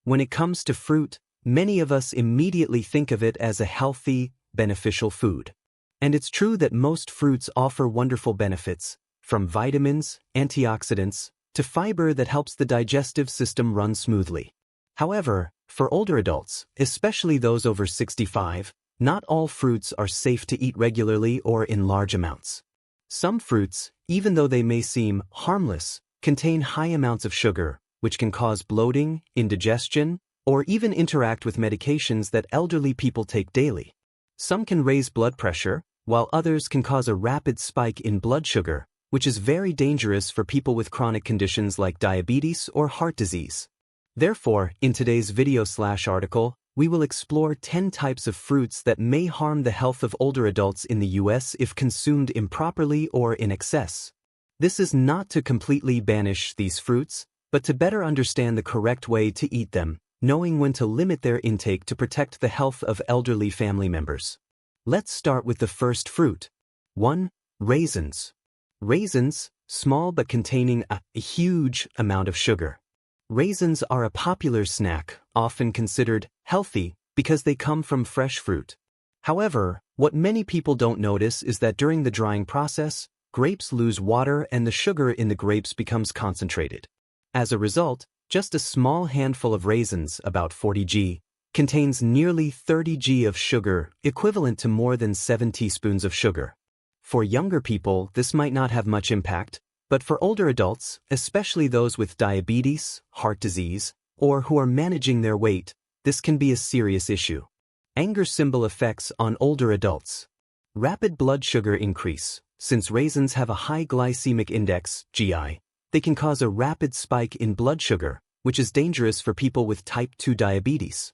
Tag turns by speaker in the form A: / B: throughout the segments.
A: When it comes to fruit, many of us immediately think of it as a healthy, beneficial food. And it's true that most fruits offer wonderful benefits, from vitamins, antioxidants, to fiber that helps the digestive system run smoothly. However, for older adults, especially those over 65, not all fruits are safe to eat regularly or in large amounts. Some fruits, even though they may seem harmless, contain high amounts of sugar, which can cause bloating, indigestion, or even interact with medications that elderly people take daily. Some can raise blood pressure, while others can cause a rapid spike in blood sugar, which is very dangerous for people with chronic conditions like diabetes or heart disease. Therefore, in today's video/article, we will explore 10 types of fruits that may harm the health of older adults in the US if consumed improperly or in excess. This is not to completely banish these fruits, but to better understand the correct way to eat them, knowing when to limit their intake to protect the health of elderly family members. Let's start with the first fruit. 1. Raisins. Raisins, small but containing a huge amount of sugar. Raisins are a popular snack, often considered healthy because they come from fresh fruit. However, what many people don't notice is that during the drying process, grapes lose water and the sugar in the grapes becomes concentrated. As a result, just a small handful of raisins, about 40 g, contains nearly 30 g of sugar, equivalent to more than 7 teaspoons of sugar. For younger people, this might not have much impact, but for older adults, especially those with diabetes, heart disease, or who are managing their weight, this can be a serious issue. Anger symbol effects on older adults. Rapid blood sugar increase. Since raisins have a high glycemic index, GI, they can cause a rapid spike in blood sugar, which is dangerous for people with type 2 diabetes.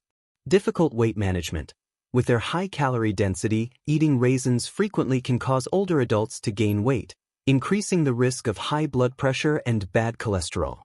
A: Difficult weight management. With their high calorie density, eating raisins frequently can cause older adults to gain weight, increasing the risk of high blood pressure and bad cholesterol.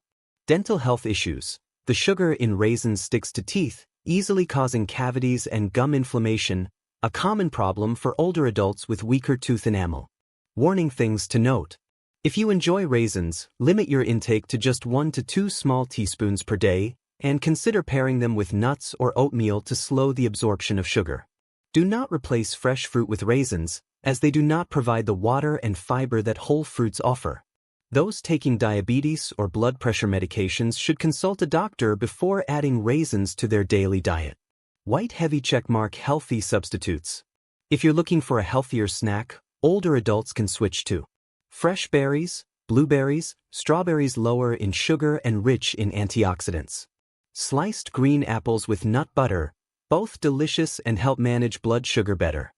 A: Dental health issues. The sugar in raisins sticks to teeth, easily causing cavities and gum inflammation, a common problem for older adults with weaker tooth enamel. Warning things to note. If you enjoy raisins, limit your intake to just 1 to 2 small teaspoons per day, and consider pairing them with nuts or oatmeal to slow the absorption of sugar. Do not replace fresh fruit with raisins, as they do not provide the water and fiber that whole fruits offer. Those taking diabetes or blood pressure medications should consult a doctor before adding raisins to their daily diet. White heavy checkmark healthy substitutes. If you're looking for a healthier snack, older adults can switch to fresh berries, blueberries, strawberries lower in sugar and rich in antioxidants. Sliced green apples with nut butter, both delicious and help manage blood sugar better.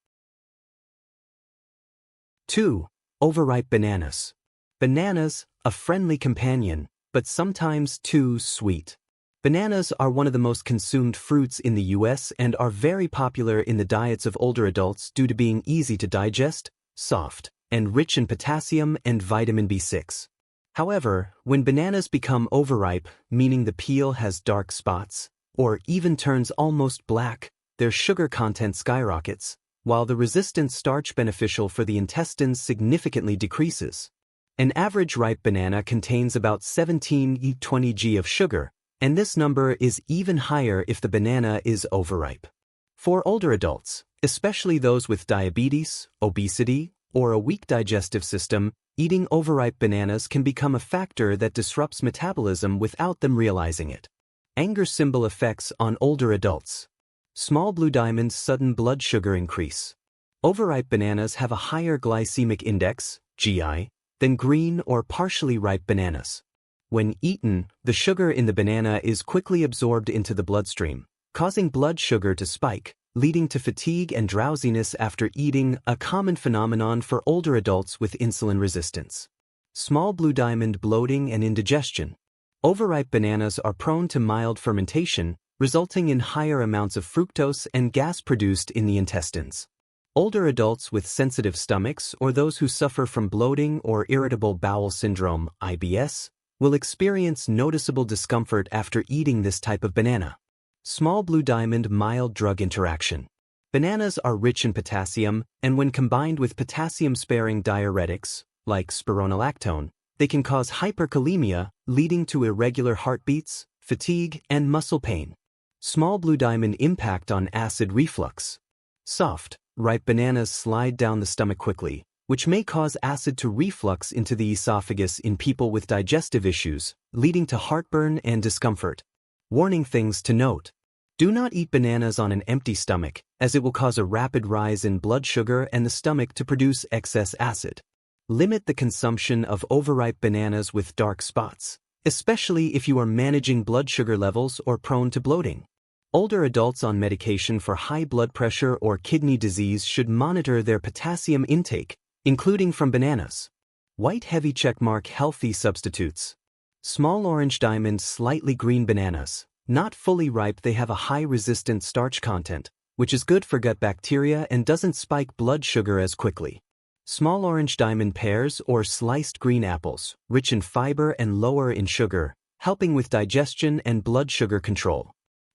A: 2. Overripe bananas. Bananas, a friendly companion, but sometimes too sweet. Bananas are one of the most consumed fruits in the US and are very popular in the diets of older adults due to being easy to digest, soft, and rich in potassium and vitamin B6. However, when bananas become overripe, meaning the peel has dark spots, or even turns almost black, their sugar content skyrockets, while the resistant starch beneficial for the intestines significantly decreases. An average ripe banana contains about 17 to 20 g of sugar, and this number is even higher if the banana is overripe. For older adults, especially those with diabetes, obesity, or a weak digestive system, eating overripe bananas can become a factor that disrupts metabolism without them realizing it. Anger symbol effects on older adults. Small blue diamonds sudden blood sugar increase. Overripe bananas have a higher glycemic index, GI, than green or partially ripe bananas. When eaten, the sugar in the banana is quickly absorbed into the bloodstream, causing blood sugar to spike, leading to fatigue and drowsiness after eating, a common phenomenon for older adults with insulin resistance. Small blue diamond bloating and indigestion. Overripe bananas are prone to mild fermentation, resulting in higher amounts of fructose and gas produced in the intestines. Older adults with sensitive stomachs or those who suffer from bloating or irritable bowel syndrome, IBS, will experience noticeable discomfort after eating this type of banana. Small blue diamond mild drug interaction. Bananas are rich in potassium, and when combined with potassium-sparing diuretics, like spironolactone, they can cause hyperkalemia, leading to irregular heartbeats, fatigue, and muscle pain. Small blue diamond impact on acid reflux. Soft, ripe bananas slide down the stomach quickly, which may cause acid to reflux into the esophagus in people with digestive issues, leading to heartburn and discomfort. Warning things to note. Do not eat bananas on an empty stomach, as it will cause a rapid rise in blood sugar and the stomach to produce excess acid. Limit the consumption of overripe bananas with dark spots, especially if you are managing blood sugar levels or prone to bloating. Older adults on medication for high blood pressure or kidney disease should monitor their potassium intake, including from bananas. White heavy checkmark healthy substitutes. Small orange diamond slightly green bananas. Not fully ripe, they have a high resistant starch content, which is good for gut bacteria and doesn't spike blood sugar as quickly. Small orange diamond pears or sliced green apples, rich in fiber and lower in sugar, helping with digestion and blood sugar control.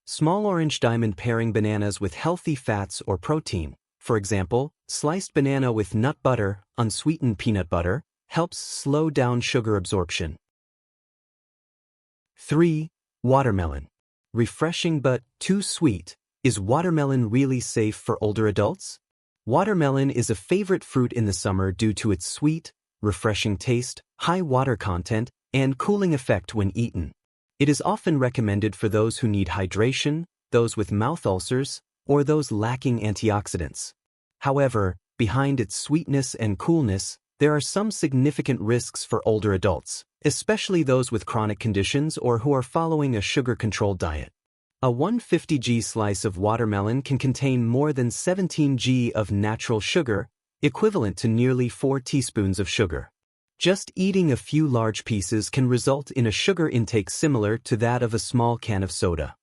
A: Small orange diamond pairing bananas with healthy fats or protein. For example, sliced banana with nut butter, unsweetened peanut butter, helps slow down sugar absorption. 3. Watermelon. Refreshing but too sweet. Is watermelon really safe for older adults? Watermelon is a favorite fruit in the summer due to its sweet, refreshing taste, high water content, and cooling effect when eaten. It is often recommended for those who need hydration, those with mouth ulcers, or those lacking antioxidants. However, behind its sweetness and coolness, there are some significant risks for older adults, especially those with chronic conditions or who are following a sugar-controlled diet. A 150g slice of watermelon can contain more than 17g of natural sugar, equivalent to nearly 4 teaspoons of sugar. Just eating a few large pieces can result in a sugar intake similar to that of a small can of soda.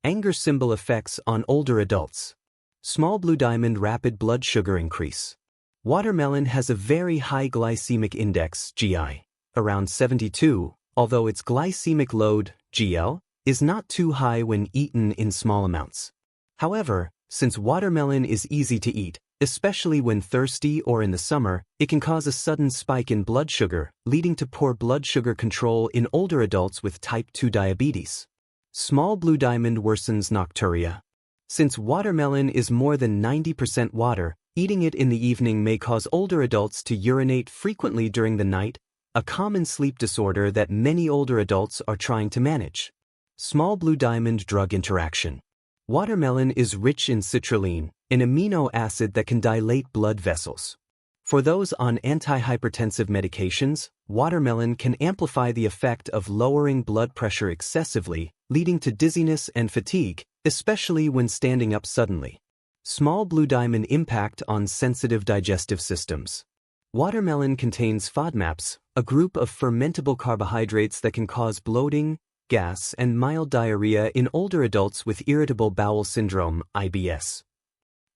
A: Anger symbol effects on older adults. Small blue diamond rapid blood sugar increase. Watermelon has a very high glycemic index, GI, around 72, although its glycemic load, GL, is not too high when eaten in small amounts. However, since watermelon is easy to eat, especially when thirsty or in the summer, it can cause a sudden spike in blood sugar, leading to poor blood sugar control in older adults with type 2 diabetes. Small blue diamond worsens nocturia. Since watermelon is more than 90% water, eating it in the evening may cause older adults to urinate frequently during the night, a common sleep disorder that many older adults are trying to manage. Small blue diamond drug interaction. Watermelon is rich in citrulline, an amino acid that can dilate blood vessels. For those on antihypertensive medications, watermelon can amplify the effect of lowering blood pressure excessively, leading to dizziness and fatigue, especially when standing up suddenly. Small blue diamond impact on sensitive digestive systems. Watermelon contains FODMAPs, a group of fermentable carbohydrates that can cause bloating, gas, and mild diarrhea in older adults with irritable bowel syndrome, IBS.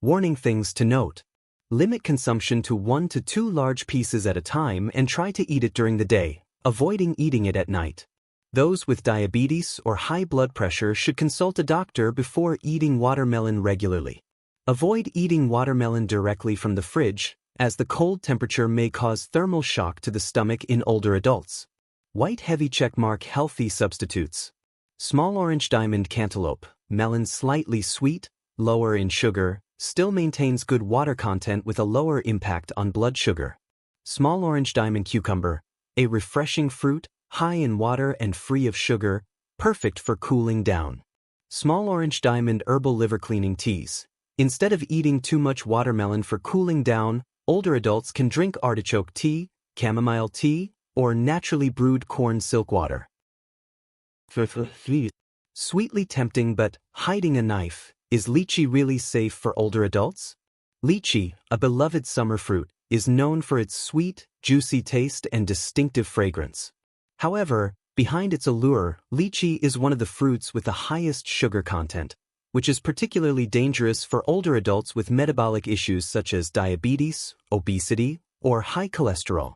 A: Warning things to note. Limit consumption to 1 to 2 large pieces at a time and try to eat it during the day, avoiding eating it at night. Those with diabetes or high blood pressure should consult a doctor before eating watermelon regularly. Avoid eating watermelon directly from the fridge, as the cold temperature may cause thermal shock to the stomach in older adults. White heavy checkmark healthy substitutes. Small orange diamond cantaloupe, melon slightly sweet, lower in sugar, still maintains good water content with a lower impact on blood sugar. Small orange diamond cucumber, a refreshing fruit, high in water and free of sugar, perfect for cooling down. Small orange diamond herbal liver cleaning teas. Instead of eating too much watermelon for cooling down, older adults can drink artichoke tea, chamomile tea, or naturally brewed corn silk water. Sweetly tempting but hiding a knife. Is lychee really safe for older adults? Lychee, a beloved summer fruit, is known for its sweet, juicy taste and distinctive fragrance. However, behind its allure, lychee is one of the fruits with the highest sugar content, which is particularly dangerous for older adults with metabolic issues such as diabetes, obesity, or high cholesterol.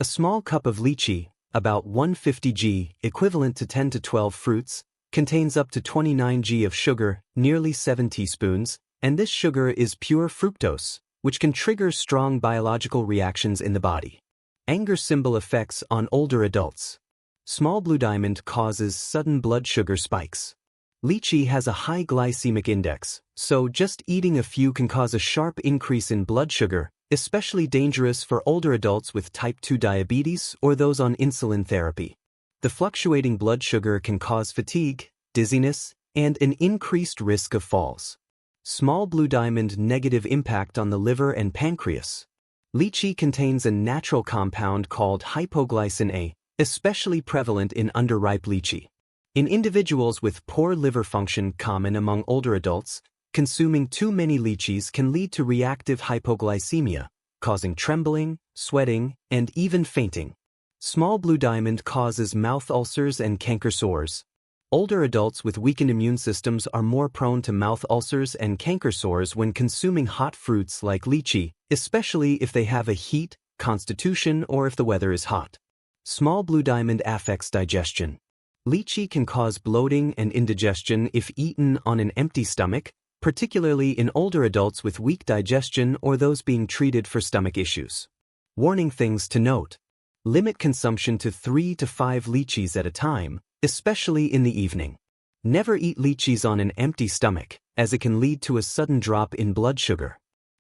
A: A small cup of lychee, about 150g, equivalent to 10 to 12 fruits, contains up to 29g of sugar, nearly 7 teaspoons, and this sugar is pure fructose, which can trigger strong biological reactions in the body. Anger symbol effects on older adults. Small blue diamond causes sudden blood sugar spikes. Lychee has a high glycemic index, so just eating a few can cause a sharp increase in blood sugar, especially dangerous for older adults with type 2 diabetes or those on insulin therapy. The fluctuating blood sugar can cause fatigue, dizziness, and an increased risk of falls. Small blue diamond negative impact on the liver and pancreas. Lychee contains a natural compound called hypoglycin A, especially prevalent in underripe lychee. In individuals with poor liver function common among older adults, consuming too many lychees can lead to reactive hypoglycemia, causing trembling, sweating, and even fainting. Small blue diamond causes mouth ulcers and canker sores. Older adults with weakened immune systems are more prone to mouth ulcers and canker sores when consuming hot fruits like lychee, especially if they have a heat constitution or if the weather is hot. Small blue diamond affects digestion. Lychee can cause bloating and indigestion if eaten on an empty stomach, particularly in older adults with weak digestion or those being treated for stomach issues. Warning things to note. Limit consumption to 3 to 5 lychees at a time, especially in the evening. Never eat lychees on an empty stomach, as it can lead to a sudden drop in blood sugar.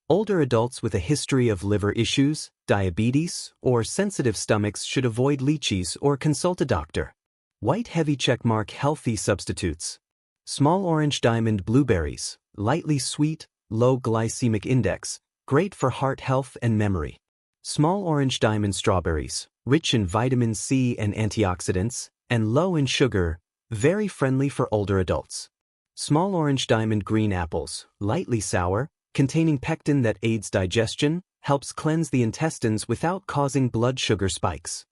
A: Older adults with a history of liver issues, diabetes, or sensitive stomachs should avoid lychees or consult a doctor. White heavy checkmark healthy substitutes. Small orange diamond blueberries, lightly sweet, low glycemic index, great for heart health and memory. Small orange diamond strawberries, rich in vitamin C and antioxidants, and low in sugar, very friendly for older adults. Small orange diamond green apples, lightly sour, containing pectin that aids digestion, helps cleanse the intestines without causing blood sugar spikes.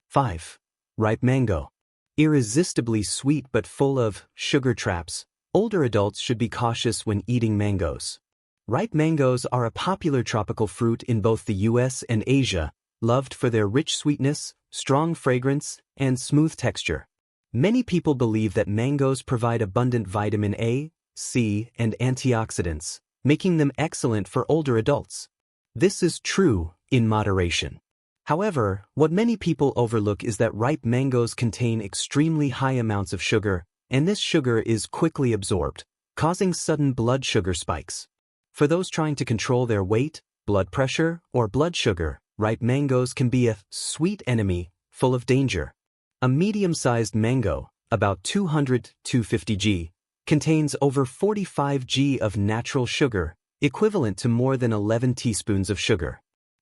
A: 5. Ripe mango. Irresistibly sweet but full of sugar traps, older adults should be cautious when eating mangoes. Ripe mangoes are a popular tropical fruit in both the US and Asia, loved for their rich sweetness, strong fragrance, and smooth texture. Many people believe that mangoes provide abundant vitamin A, C, and antioxidants, making them excellent for older adults. This is true in moderation. However, what many people overlook is that ripe mangoes contain extremely high amounts of sugar, and this sugar is quickly absorbed, causing sudden blood sugar spikes. For those trying to control their weight, blood pressure, or blood sugar, ripe mangoes can be a sweet enemy, full of danger. A medium-sized mango, about 200–250 g, contains over 45 g of natural sugar, equivalent to more than 11 teaspoons of sugar.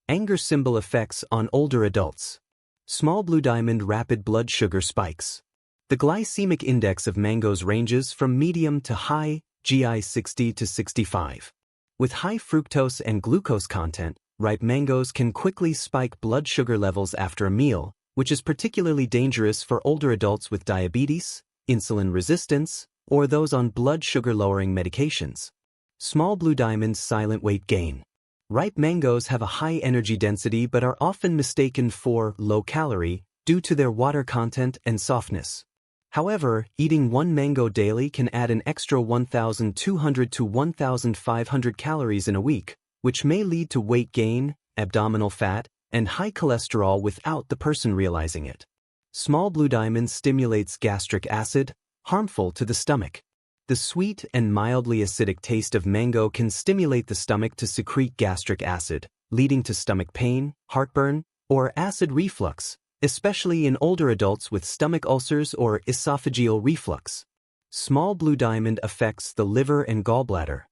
A: Anger symbol effects on older adults. Small blue diamond rapid blood sugar spikes. The glycemic index of mangoes ranges from medium to high, GI 60 to 65. With high fructose and glucose content, ripe mangoes can quickly spike blood sugar levels after a meal, which is particularly dangerous for older adults with diabetes, insulin resistance, or those on blood sugar-lowering medications. Small blue diamond's silent weight gain. Ripe mangoes have a high energy density but are often mistaken for low-calorie due to their water content and softness. However, eating one mango daily can add an extra 1,200 to 1,500 calories in a week, which may lead to weight gain, abdominal fat, and high cholesterol without the person realizing it. Small blue diamond stimulates gastric acid, harmful to the stomach. The sweet and mildly acidic taste of mango can stimulate the stomach to secrete gastric acid, leading to stomach pain, heartburn, or acid reflux, especially in older adults with stomach ulcers or esophageal reflux. Small blue diamond affects the liver and gallbladder.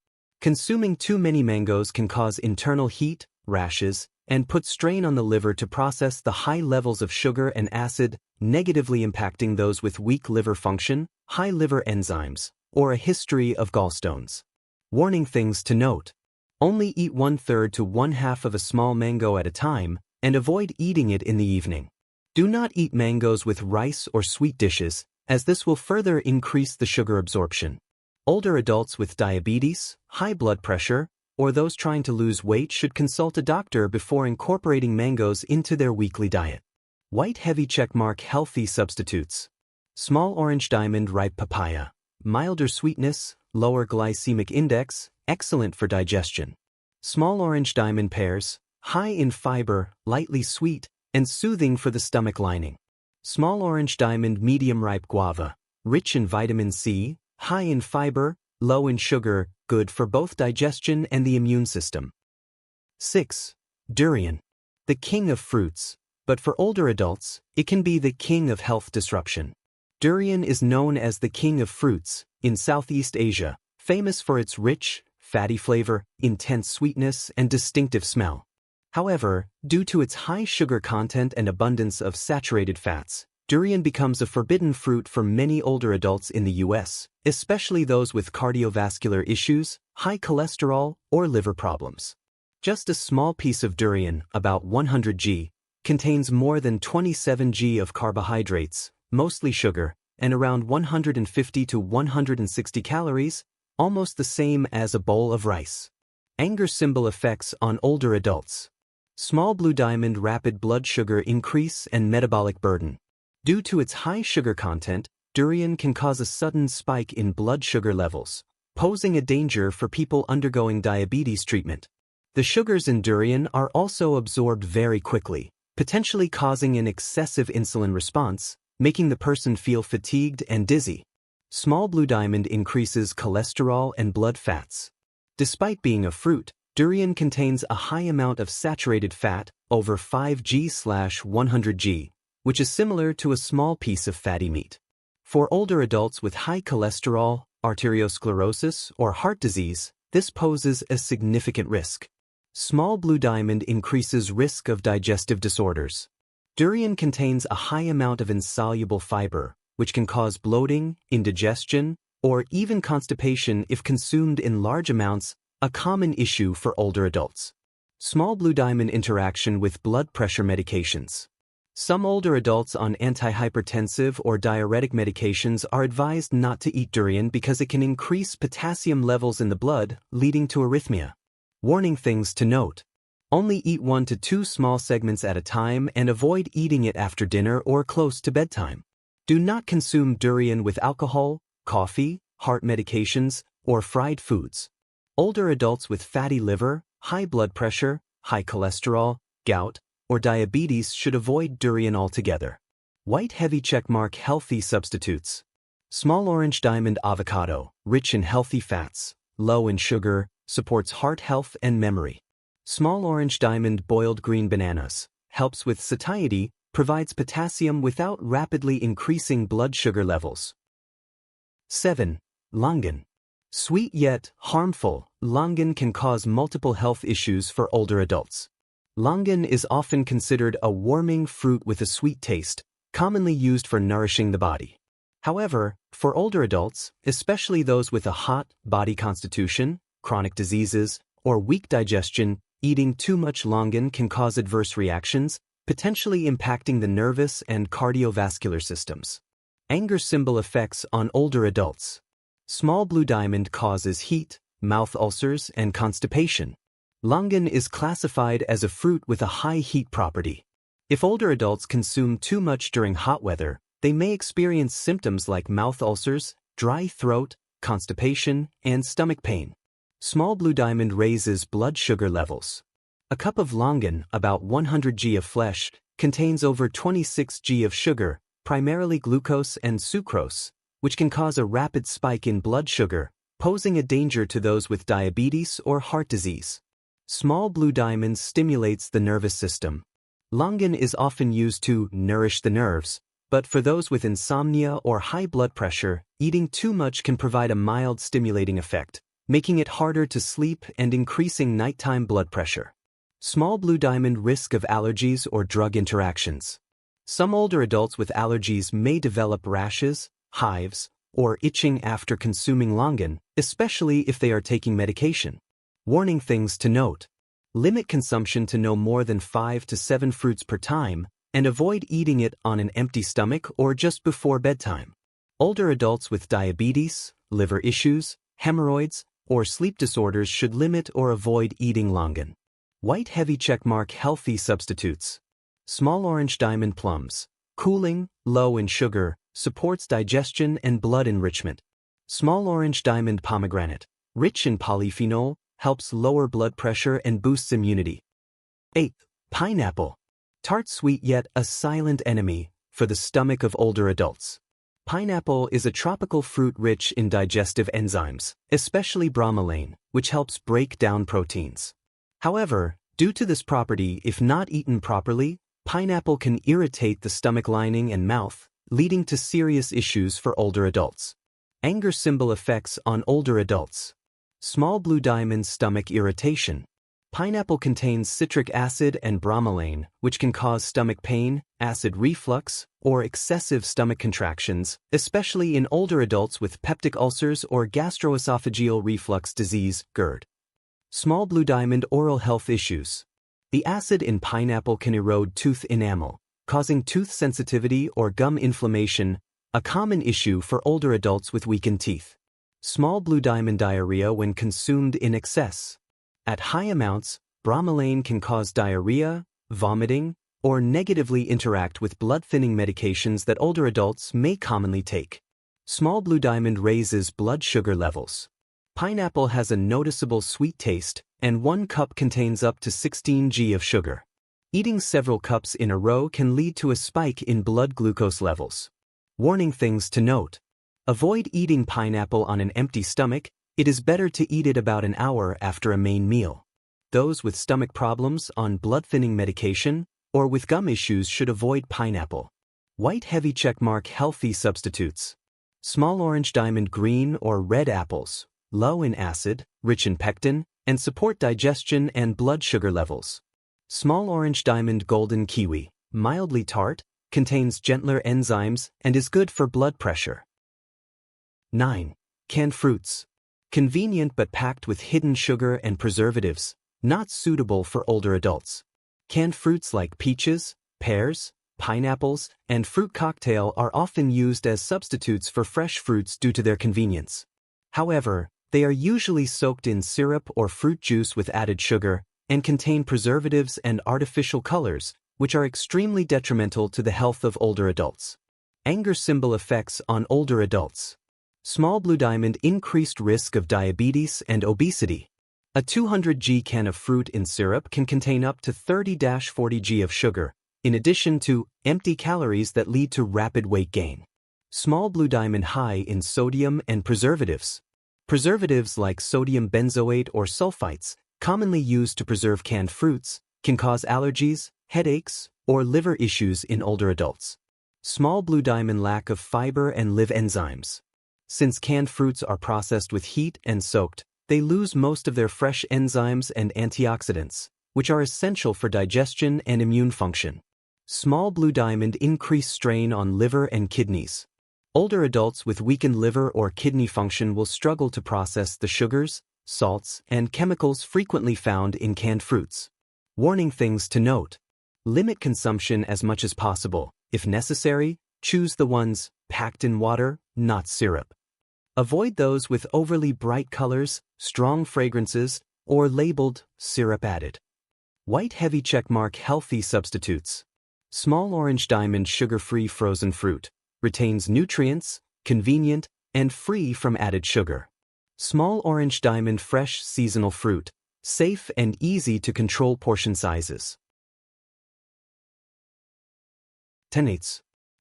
A: Consuming too many mangoes can cause internal heat, rashes, and put strain on the liver to process the high levels of sugar and acid, negatively impacting those with weak liver function, high liver enzymes, or a history of gallstones. Warning things to note. Only eat 1/3 to 1/2 of a small mango at a time, and avoid eating it in the evening. Do not eat mangoes with rice or sweet dishes, as this will further increase the sugar absorption. Older adults with diabetes, high blood pressure, or those trying to lose weight should consult a doctor before incorporating mangoes into their weekly diet. White heavy checkmark healthy substitutes. Small orange diamond ripe papaya. Milder sweetness, lower glycemic index, excellent for digestion. Small orange diamond pears, high in fiber, lightly sweet, and soothing for the stomach lining. Small orange diamond medium ripe guava, rich in vitamin C, high in fiber, low in sugar, good for both digestion and the immune system. 6. Durian. The king of fruits, but for older adults, it can be the king of health disruption. Durian is known as the king of fruits in Southeast Asia, famous for its rich, fatty flavor, intense sweetness, and distinctive smell. However, due to its high sugar content and abundance of saturated fats, durian becomes a forbidden fruit for many older adults in the US, especially those with cardiovascular issues, high cholesterol, or liver problems. Just a small piece of durian, about 100 g, contains more than 27 g of carbohydrates, mostly sugar, and around 150 to 160 calories, almost the same as a bowl of rice. Anger symbol effects on older adults. Small blue diamond rapid blood sugar increase and metabolic burden. Due to its high sugar content, durian can cause a sudden spike in blood sugar levels, posing a danger for people undergoing diabetes treatment. The sugars in durian are also absorbed very quickly, potentially causing an excessive insulin response, making the person feel fatigued and dizzy. Small blue diamond increases cholesterol and blood fats. Despite being a fruit, durian contains a high amount of saturated fat, over 5 g/100 g, which is similar to a small piece of fatty meat. For older adults with high cholesterol, arteriosclerosis, or heart disease, this poses a significant risk. Small blue diamond increases risk of digestive disorders. Durian contains a high amount of insoluble fiber, which can cause bloating, indigestion, or even constipation if consumed in large amounts, a common issue for older adults. Small blue diamond interaction with blood pressure medications. Some older adults on antihypertensive or diuretic medications are advised not to eat durian because it can increase potassium levels in the blood, leading to arrhythmia. Warning things to note. Only eat 1 to 2 small segments at a time and avoid eating it after dinner or close to bedtime. Do not consume durian with alcohol, coffee, heart medications, or fried foods. Older adults with fatty liver, high blood pressure, high cholesterol, gout, or diabetes should avoid durian altogether. White heavy checkmark healthy substitutes. Small orange diamond avocado, rich in healthy fats, low in sugar, supports heart health and memory. Small orange diamond boiled green bananas, helps with satiety, provides potassium without rapidly increasing blood sugar levels. 7. Longan. Sweet yet harmful, longan can cause multiple health issues for older adults. Longan is often considered a warming fruit with a sweet taste, commonly used for nourishing the body. However, for older adults, especially those with a hot body constitution, chronic diseases, or weak digestion, eating too much longan can cause adverse reactions, potentially impacting the nervous and cardiovascular systems. Anger symbol effects on older adults. Small blue diamond causes heat, mouth ulcers, and constipation. Longan is classified as a fruit with a high heat property. If older adults consume too much during hot weather, they may experience symptoms like mouth ulcers, dry throat, constipation, and stomach pain. Small blue diamond raises blood sugar levels. A cup of longan, about 100 g of flesh, contains over 26 g of sugar, primarily glucose and sucrose, which can cause a rapid spike in blood sugar, posing a danger to those with diabetes or heart disease. Small blue diamond stimulates the nervous system. Longan is often used to nourish the nerves, but for those with insomnia or high blood pressure, eating too much can provide a mild stimulating effect, making it harder to sleep and increasing nighttime blood pressure. Small blue diamond risk of allergies or drug interactions. Some older adults with allergies may develop rashes, hives, or itching after consuming longan, especially if they are taking medication. Warning things to note. Limit consumption to no more than 5 to 7 fruits per time, and avoid eating it on an empty stomach or just before bedtime. Older adults with diabetes, liver issues, hemorrhoids, or sleep disorders should limit or avoid eating longan. White heavy checkmark healthy substitutes. Small orange diamond plums, cooling, low in sugar, supports digestion and blood enrichment. Small orange diamond pomegranate, rich in polyphenol, helps lower blood pressure and boosts immunity. 8. Pineapple. Tart sweet yet a silent enemy for the stomach of older adults. Pineapple is a tropical fruit rich in digestive enzymes, especially bromelain, which helps break down proteins. However, due to this property, if not eaten properly, pineapple can irritate the stomach lining and mouth, leading to serious issues for older adults. Anger symbol effects on older adults. Small blue diamond stomach irritation. Pineapple contains citric acid and bromelain, which can cause stomach pain, acid reflux, or excessive stomach contractions, especially in older adults with peptic ulcers or gastroesophageal reflux disease, GERD. Small blue diamond oral health issues. The acid in pineapple can erode tooth enamel, causing tooth sensitivity or gum inflammation, a common issue for older adults with weakened teeth. Small blue diamond diarrhea when consumed in excess. At high amounts, bromelain can cause diarrhea, vomiting, or negatively interact with blood-thinning medications that older adults may commonly take. Small blue diamond raises blood sugar levels. Pineapple has a noticeable sweet taste, and 1 cup contains up to 16 g of sugar. Eating several cups in a row can lead to a spike in blood glucose levels. Warning things to note. Avoid eating pineapple on an empty stomach. It is better to eat it about an hour after a main meal. Those with stomach problems on blood-thinning medication or with gum issues should avoid pineapple. White heavy checkmark healthy substitutes. Small orange diamond green or red apples, low in acid, rich in pectin, and support digestion and blood sugar levels. Small orange diamond golden kiwi, mildly tart, contains gentler enzymes and is good for blood pressure. 9. Canned fruits. Convenient but packed with hidden sugar and preservatives, not suitable for older adults. Canned fruits like peaches, pears, pineapples, and fruit cocktail are often used as substitutes for fresh fruits due to their convenience. However, they are usually soaked in syrup or fruit juice with added sugar and contain preservatives and artificial colors, which are extremely detrimental to the health of older adults. Anger symbol effects on older adults. Small blue diamond increased risk of diabetes and obesity. A 200 g can of fruit in syrup can contain up to 30-40 g of sugar, in addition to empty calories that lead to rapid weight gain. Small blue diamond high in sodium and preservatives. Preservatives like sodium benzoate or sulfites, commonly used to preserve canned fruits, can cause allergies, headaches, or liver issues in older adults. Small blue diamond lack of fiber and live enzymes. Since canned fruits are processed with heat and soaked, they lose most of their fresh enzymes and antioxidants, which are essential for digestion and immune function. Small blue diamond increase strain on liver and kidneys. Older adults with weakened liver or kidney function will struggle to process the sugars, salts, and chemicals frequently found in canned fruits. Warning things to note. Limit consumption as much as possible. If necessary, choose the ones packed in water, not syrup. Avoid those with overly bright colors, strong fragrances, or labeled syrup added. White heavy checkmark healthy substitutes. Small orange diamond sugar-free frozen fruit. Retains nutrients, convenient, and free from added sugar. Small orange diamond fresh seasonal fruit. Safe and easy to control portion sizes. 10.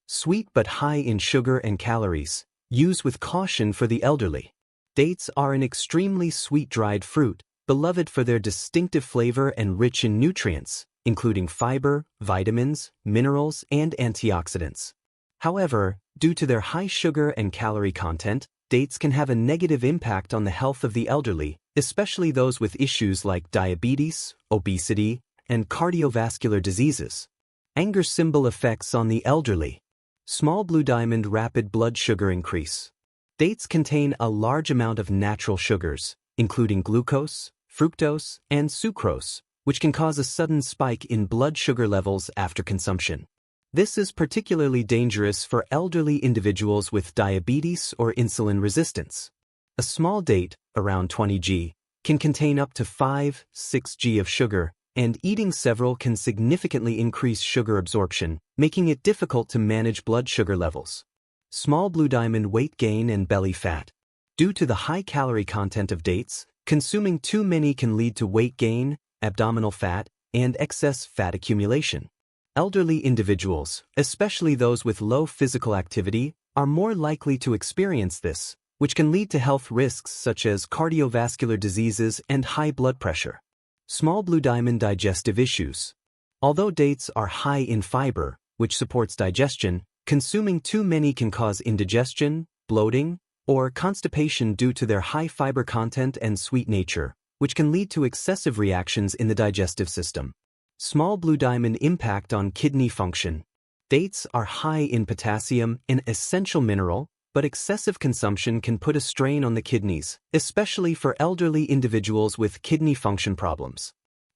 A: Sweet but high in sugar and calories. Use with caution for the elderly. Dates are an extremely sweet dried fruit, beloved for their distinctive flavor and rich in nutrients, including fiber, vitamins, minerals, and antioxidants. However, due to their high sugar and calorie content, dates can have a negative impact on the health of the elderly, especially those with issues like diabetes, obesity, and cardiovascular diseases. Anger symbol effects on the elderly. Small blue diamond rapid blood sugar increase. Dates contain a large amount of natural sugars, including glucose, fructose, and sucrose, which can cause a sudden spike in blood sugar levels after consumption. This is particularly dangerous for elderly individuals with diabetes or insulin resistance. A small date, around 20 g, can contain up to 5-6 g of sugar, and eating several can significantly increase sugar absorption, making it difficult to manage blood sugar levels. Small blue diamond weight gain and belly fat. Due to the high calorie content of dates, consuming too many can lead to weight gain, abdominal fat, and excess fat accumulation. Elderly individuals, especially those with low physical activity, are more likely to experience this, which can lead to health risks such as cardiovascular diseases and high blood pressure. Small blue diamond digestive issues. Although dates are high in fiber, which supports digestion, consuming too many can cause indigestion, bloating, or constipation due to their high fiber content and sweet nature, which can lead to excessive reactions in the digestive system. Small blue diamond impact on kidney function. Dates are high in potassium, an essential mineral, but excessive consumption can put a strain on the kidneys, especially for elderly individuals with kidney function problems.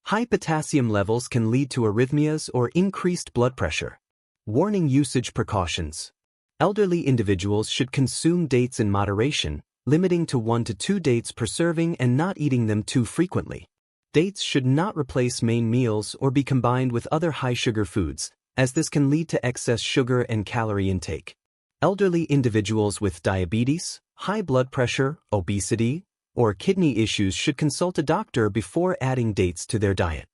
A: High potassium levels can lead to arrhythmias or increased blood pressure. Warning: usage precautions. Elderly individuals should consume dates in moderation, limiting to 1 to 2 dates per serving and not eating them too frequently. Dates should not replace main meals or be combined with other high-sugar foods, as this can lead to excess sugar and calorie intake. Elderly individuals with diabetes, high blood pressure, obesity, or kidney issues should consult a doctor before adding dates to their diet.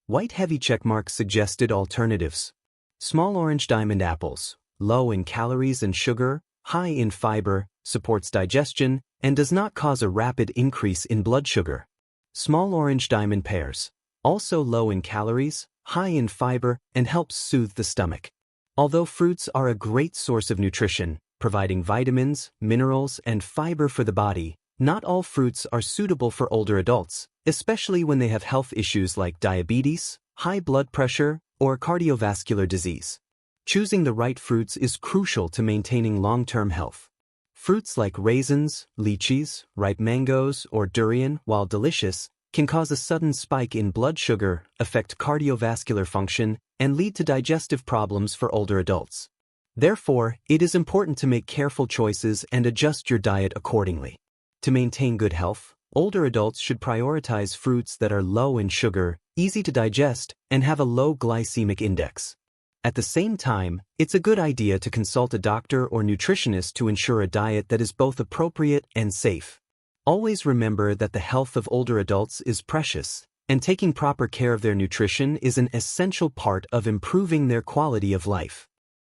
A: White heavy checkmark suggested alternatives. Small orange diamond apples, low in calories and sugar, high in fiber, supports digestion, and does not cause a rapid increase in blood sugar. Small orange diamond pears, also low in calories, high in fiber, and helps soothe the stomach. Although fruits are a great source of nutrition, providing vitamins, minerals, and fiber for the body, not all fruits are suitable for older adults, especially when they have health issues like diabetes, high blood pressure, or cardiovascular disease. Choosing the right fruits is crucial to maintaining long-term health. Fruits like raisins, lychees, ripe mangoes, or durian, while delicious, can cause a sudden spike in blood sugar, affect cardiovascular function, and lead to digestive problems for older adults. Therefore, it is important to make careful choices and adjust your diet accordingly. To maintain good health, older adults should prioritize fruits that are low in sugar, easy to digest, and have a low glycemic index. At the same time, it's a good idea to consult a doctor or nutritionist to ensure a diet that is both appropriate and safe. Always remember that the health of older adults is precious, and taking proper care of their nutrition is an essential part of improving their quality of life.